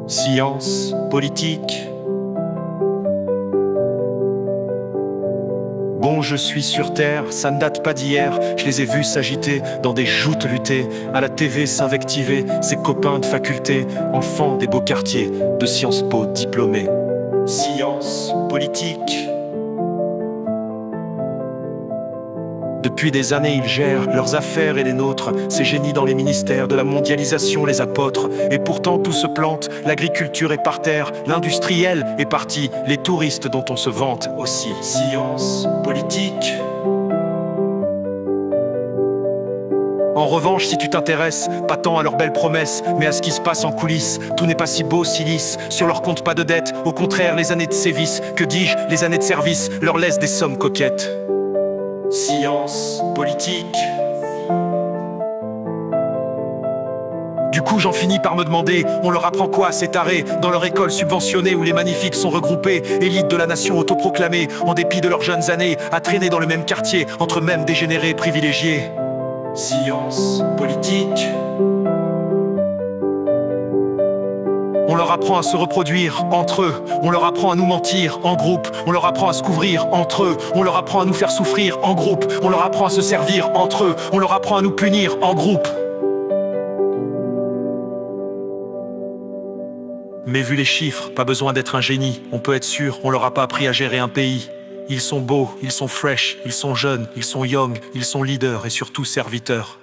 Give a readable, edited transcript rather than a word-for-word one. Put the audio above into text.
Science, politique. Bon, je suis sur terre, ça ne date pas d'hier. Je les ai vus s'agiter, dans des joutes lutter, à la TV s'invectiver, ses copains de faculté, enfants des beaux quartiers, de Sciences Po diplômés. Science, politique. Depuis des années, ils gèrent leurs affaires et les nôtres. Ces génies dans les ministères de la mondialisation, les apôtres. Et pourtant tout se plante, l'agriculture est par terre, l'industriel est parti, les touristes dont on se vante aussi. Science, politique. En revanche, si tu t'intéresses, pas tant à leurs belles promesses, mais à ce qui se passe en coulisses, tout n'est pas si beau, si lisse. Sur leur compte, pas de dette, au contraire, les années de sévices, que dis-je, les années de service, leur laissent des sommes coquettes. Science, politique. Du coup j'en finis par me demander, on leur apprend quoi ces tarés dans leur école subventionnée où les magnifiques sont regroupés, élite de la nation autoproclamée, en dépit de leurs jeunes années, à traîner dans le même quartier, entre mêmes dégénérés privilégiés. Science, politique. On leur apprend à se reproduire entre eux, on leur apprend à nous mentir en groupe, on leur apprend à se couvrir entre eux, on leur apprend à nous faire souffrir en groupe, on leur apprend à se servir entre eux, on leur apprend à nous punir en groupe. Mais vu les chiffres, pas besoin d'être un génie, on peut être sûr, on leur a pas appris à gérer un pays. Ils sont beaux, ils sont fresh, ils sont jeunes, ils sont young, ils sont leaders et surtout serviteurs.